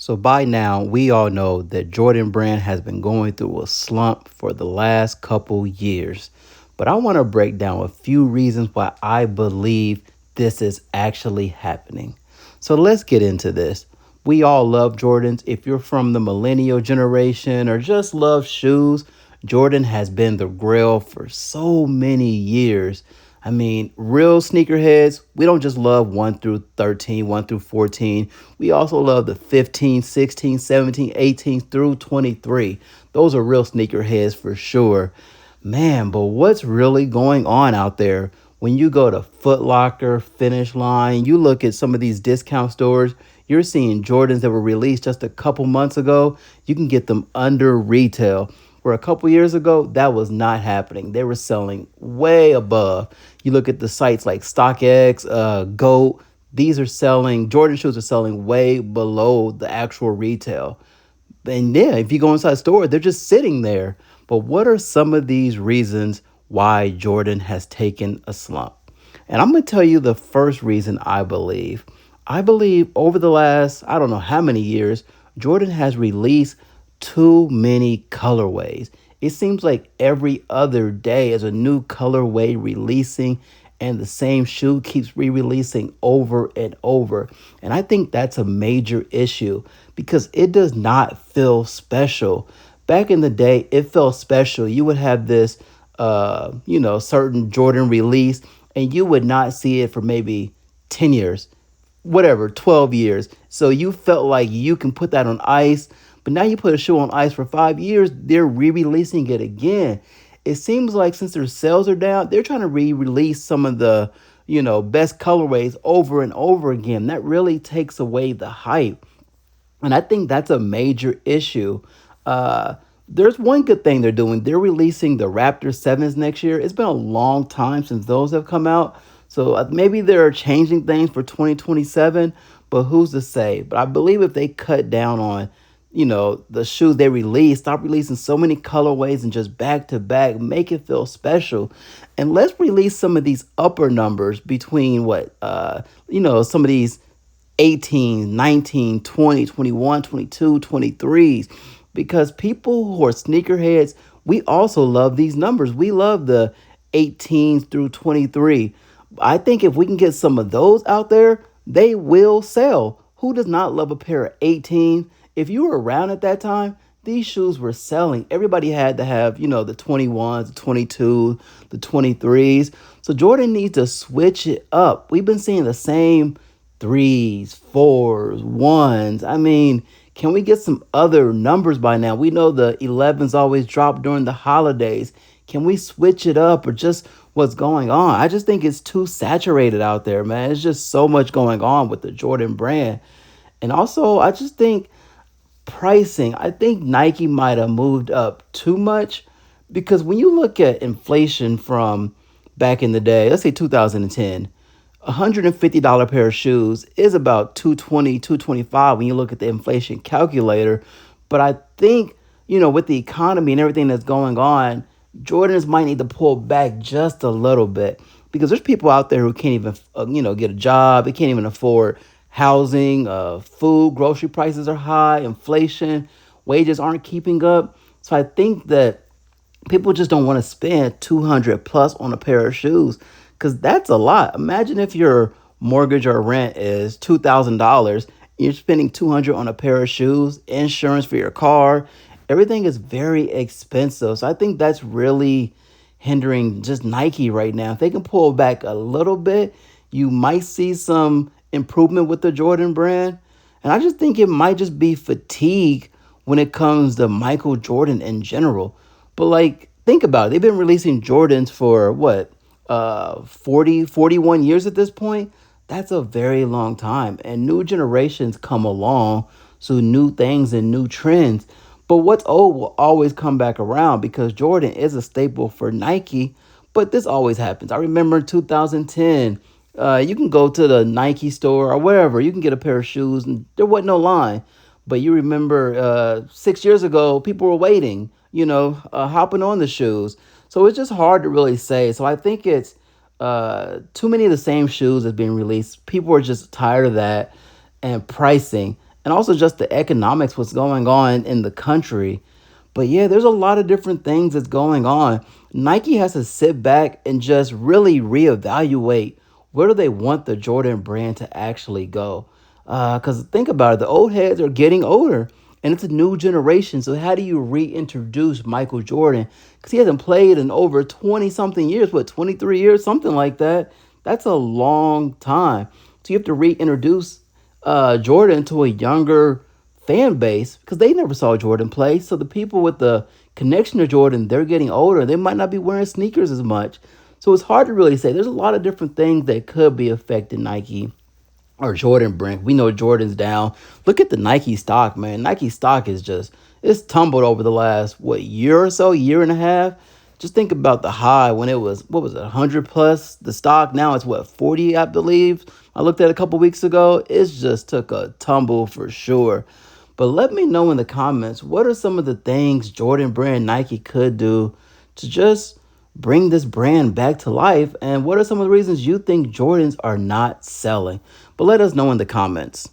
So by now, we all know that Jordan Brand has been going through a slump for the last couple years. But I want to break down a few reasons why I believe this is actually happening. So let's get into this. We all love Jordans. If you're from the millennial generation or just love shoes, Jordan has been the grail for so many years. I mean, real sneakerheads, we don't just love 1 through 13, 1 through 14. We also love the 15, 16, 17, 18 through 23. Those are real sneakerheads for sure. Man, but what's really going on out there? When you go to Foot Locker, Finish Line, you look at some of these discount stores, you're seeing Jordans that were released just a couple months ago. You can get them under retail. Where a couple years ago, that was not happening. They were selling way above. You look at the sites like StockX, GOAT, these are selling, Jordan shoes are selling way below the actual retail. And yeah, if you go inside the store, they're just sitting there. But what are some of these reasons why Jordan has taken a slump? And I'm going to tell you the first reason I believe. I believe over the last, I don't know how many years, Jordan has released too many colorways. It seems like every other day is a new colorway releasing, and the same shoe keeps re-releasing over and over. And I think that's a major issue because it does not feel special. Back in the day, it felt special. You would have this certain Jordan release, and you would not see it for maybe 10 years, whatever, 12 years. So you felt like you can put that on ice. But now you put a shoe on ice for 5 years, they're re-releasing it again. It seems like since their sales are down, they're trying to re-release some of the, best colorways over and over again. That really takes away the hype. And I think that's a major issue. There's one good thing they're doing. They're releasing the Raptor 7s next year. It's been a long time since those have come out. So maybe they're changing things for 2027, but who's to say? But I believe if they cut down on the shoes they release, stop releasing so many colorways and just back to back, make it feel special. And let's release some of these upper numbers between some of these 18, 19, 20, 21, 22, 23s, because people who are sneakerheads, we also love these numbers. We love the 18s through 23. I think if we can get some of those out there, they will sell. Who does not love a pair of 18? If you were around at that time, these shoes were selling. Everybody had to have, the 21s, the 22, the 23s. So Jordan needs to switch it up. We've been seeing the same threes, fours, ones. I mean, can we get some other numbers by now? We know the 11s always drop during the holidays. Can we switch it up or just what's going on? I just think it's too saturated out there, man. It's just so much going on with the Jordan brand. And also, I just think pricing, I think Nike might have moved up too much because when you look at inflation from back in the day, let's say 2010, $150 pair of shoes is about 220, 225 when you look at the inflation calculator. But I think, with the economy and everything that's going on, Jordans might need to pull back just a little bit because there's people out there who can't even, get a job. They can't even afford housing, food, grocery prices are high, inflation, wages aren't keeping up. So I think that people just don't want to spend 200 plus on a pair of shoes because that's a lot. Imagine if your mortgage or rent is $2,000, you're spending 200 on a pair of shoes, insurance for your car. Everything is very expensive. So I think that's really hindering just Nike right now. If they can pull back a little bit, you might see some improvement with the Jordan brand. And I just think it might just be fatigue when it comes to Michael Jordan in general. But think about it. They've been releasing Jordans for what, 40, 41 years at this point? That's a very long time. And new generations come along, so new things and new trends. But what's old will always come back around because Jordan is a staple for Nike. But this always happens. I remember in 2010, you can go to the Nike store or wherever. You can get a pair of shoes and there wasn't no line. But you remember 6 years ago, people were waiting, hopping on the shoes. So it's just hard to really say. So I think it's too many of the same shoes that's being released. People are just tired of that and pricing. and also just the economics, what's going on in the country. But yeah, there's a lot of different things that's going on. Nike has to sit back and just really reevaluate where do they want the Jordan brand to actually go. Because think about it, the old heads are getting older and it's a new generation. So how do you reintroduce Michael Jordan? Because he hasn't played in over 20 something years, what, 23 years, something like that. That's a long time. So you have to reintroduce Jordan to a younger fan base because they never saw Jordan play. So the people with the connection to Jordan, they're getting older. They might not be wearing sneakers as much. So it's hard to really say. There's a lot of different things that could be affecting Nike or Jordan brand. We know Jordan's down. Look at the Nike stock, man. Nike stock is just, it's tumbled over the last, what, year or so, year and a half. Just think about the high when it was, what was it, 100 plus the stock. Now it's what, 40, I believe. I looked at it a couple weeks ago. It's just took a tumble for sure. But let me know in the comments, what are some of the things Jordan brand Nike could do to just bring this brand back to life? And what are some of the reasons you think Jordans are not selling? But let us know in the comments.